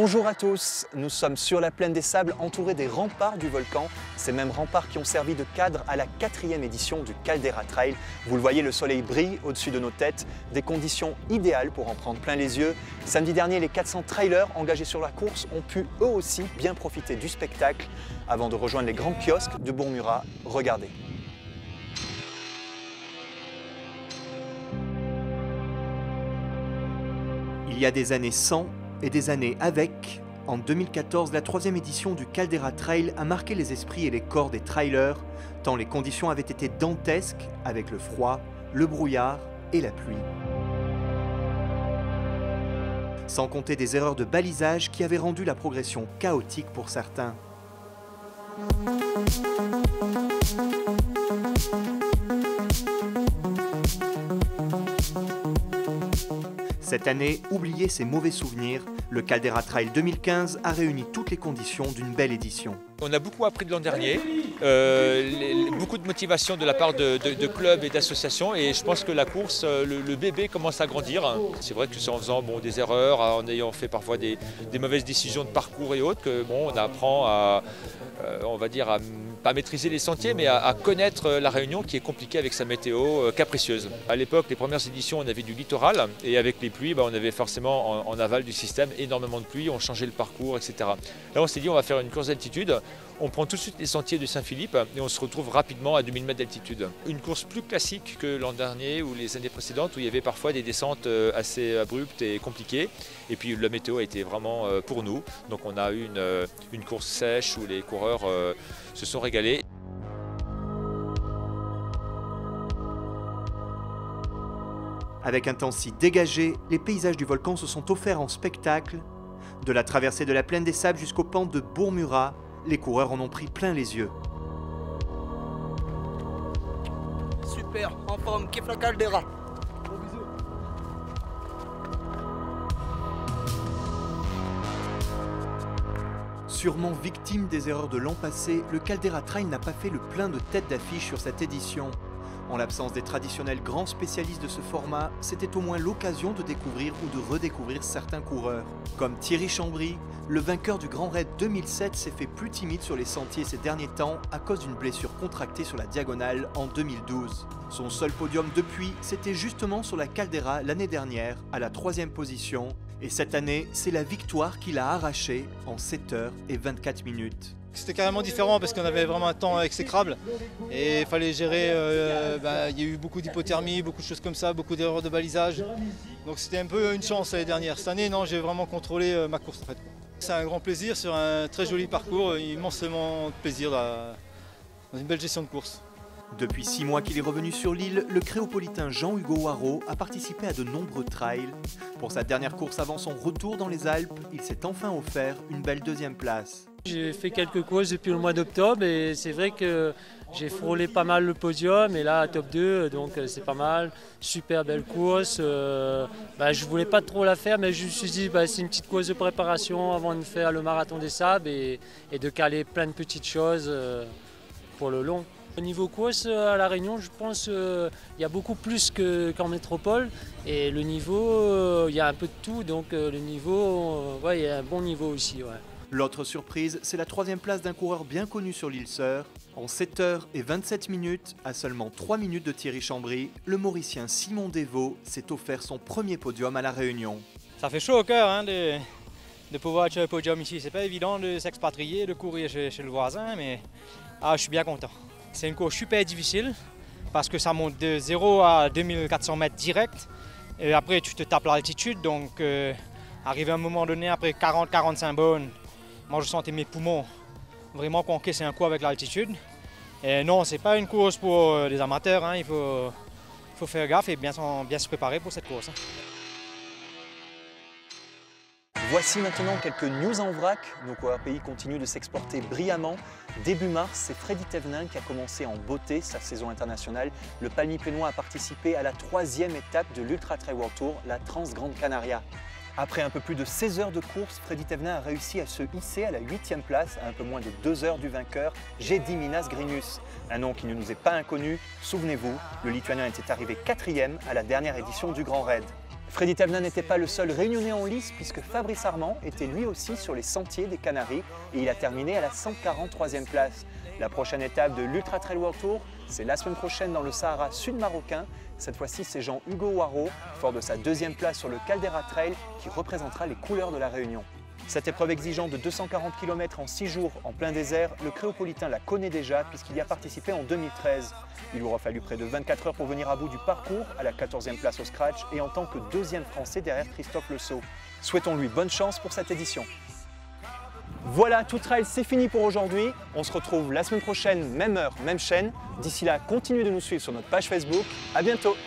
Bonjour à tous, nous sommes sur la plaine des Sables entourés des remparts du volcan, ces mêmes remparts qui ont servi de cadre à la 4e édition du Caldera Trail. Vous le voyez, le soleil brille au-dessus de nos têtes, des conditions idéales pour en prendre plein les yeux. Samedi dernier, les 400 trailers engagés sur la course ont pu eux aussi bien profiter du spectacle. Avant de rejoindre les grands kiosques de Bourmurat, regardez. Il y a des années sans et des années avec. En 2014, la 3e édition du Caldera Trail a marqué les esprits et les corps des trailers, tant les conditions avaient été dantesques avec le froid, le brouillard et la pluie. Sans compter des erreurs de balisage qui avaient rendu la progression chaotique pour certains. Cette année, oubliez ces mauvais souvenirs, le Caldera Trail 2015 a réuni toutes les conditions d'une belle édition. On a beaucoup appris de l'an dernier, beaucoup de motivation de la part de clubs et d'associations, et je pense que la course, le bébé commence à grandir. C'est vrai que c'est en faisant des erreurs, en ayant fait parfois des mauvaises décisions de parcours et autres, que on apprend à, on va dire, à pas maîtriser les sentiers, mais à connaître la Réunion qui est compliquée avec sa météo capricieuse. À l'époque, les premières éditions, on avait du littoral, et avec les pluies, on avait forcément en aval du système énormément de pluie, on changeait le parcours, etc. Là, on s'est dit, on va faire une course d'altitude. On prend tout de suite les sentiers de Saint-Philippe et on se retrouve rapidement à 2000 mètres d'altitude. Une course plus classique que l'an dernier ou les années précédentes où il y avait parfois des descentes assez abruptes et compliquées. Et puis la météo a été vraiment pour nous. Donc on a eu une course sèche où les coureurs se sont régalés. Avec un temps si dégagé, les paysages du volcan se sont offerts en spectacle. De la traversée de la plaine des Sables jusqu'au pente de Bourmurat, les coureurs en ont pris plein les yeux. Super, en forme, kiffe la Caldera. Gros bisous. Sûrement victime des erreurs de l'an passé, le Caldera Trail n'a pas fait le plein de têtes d'affiche sur cette édition. En l'absence des traditionnels grands spécialistes de ce format, c'était au moins l'occasion de découvrir ou de redécouvrir certains coureurs. Comme Thierry Chambry, le vainqueur du Grand Raid 2007 s'est fait plus timide sur les sentiers ces derniers temps à cause d'une blessure contractée sur la diagonale en 2012. Son seul podium depuis, c'était justement sur la Caldera l'année dernière, à la 3e position. Et cette année, c'est la victoire qu'il a arrachée en 7 heures et 24 minutes. C'était carrément différent parce qu'on avait vraiment un temps exécrable et il fallait gérer, il y a eu beaucoup d'hypothermie, beaucoup de choses comme ça, beaucoup d'erreurs de balisage. Donc c'était un peu une chance l'année dernière. Cette année, non, j'ai vraiment contrôlé ma course en fait. C'est un grand plaisir sur un très joli parcours, immensément de plaisir dans une belle gestion de course. Depuis 6 mois qu'il est revenu sur l'île, le créopolitain Jean-Hugo Waro a participé à de nombreux trails. Pour sa dernière course avant son retour dans les Alpes, il s'est enfin offert une belle 2e place. J'ai fait quelques courses depuis le mois d'octobre et c'est vrai que j'ai frôlé pas mal le podium et là top 2, donc c'est pas mal. Super belle course. Je voulais pas trop la faire, mais je me suis dit c'est une petite course de préparation avant de faire le marathon des sables et de caler plein de petites choses pour le long. Au niveau course à La Réunion, je pense qu'il y a beaucoup plus qu'en métropole et le niveau, il y a un peu de tout, donc le niveau, il y a un bon niveau aussi. Ouais. L'autre surprise, c'est la 3e place d'un coureur bien connu sur l'île Sœur. En 7 heures et 27 minutes, à seulement 3 minutes de Thierry Chambry, le Mauricien Simon Desvaux s'est offert son premier podium à La Réunion. Ça fait chaud au cœur de pouvoir être sur le podium ici. C'est pas évident de s'expatrier, de courir chez le voisin, mais je suis bien content. C'est une course super difficile parce que ça monte de 0 à 2400 mètres direct. Et après, tu te tapes l'altitude, donc arrivé à un moment donné, après 40-45 bornes, moi je sentais mes poumons vraiment qu'on cassait un coup avec l'altitude. Et non, c'est pas une course pour les amateurs, il faut faire gaffe et bien se préparer pour cette course. Voici maintenant quelques news en vrac. Nos coureurs pays continuent de s'exporter brillamment. Début mars, c'est Freddy Thévenin qui a commencé en beauté sa saison internationale. Le Palmi-Pénois a participé à la 3e étape de l'Ultra Trail World Tour, la Trans-Grande Canaria. Après un peu plus de 16 heures de course, Freddy Thévenin a réussi à se hisser à la 8e place, à un peu moins de 2 heures du vainqueur, Gediminas Grinius. Un nom qui ne nous est pas inconnu. Souvenez-vous, le Lituanien était arrivé 4e à la dernière édition du Grand Raid. Freddy Thévenin n'était pas le seul réunionnais en lice puisque Fabrice Armand était lui aussi sur les sentiers des Canaries et il a terminé à la 143e place. La prochaine étape de l'Ultra Trail World Tour, c'est la semaine prochaine dans le Sahara sud-marocain. Cette fois-ci, c'est Jean-Hugo Waro, fort de sa 2e place sur le Caldera Trail, qui représentera les couleurs de la Réunion. Cette épreuve exigeante de 240 km en 6 jours en plein désert, le Créopolitain la connaît déjà puisqu'il y a participé en 2013. Il aura fallu près de 24 heures pour venir à bout du parcours, à la 14e place au scratch et en tant que 2e Français derrière Christophe Le Sceau. Souhaitons-lui bonne chance pour cette édition. Voilà, Tout Trail, c'est fini pour aujourd'hui. On se retrouve la semaine prochaine, même heure, même chaîne. D'ici là, continuez de nous suivre sur notre page Facebook. À bientôt.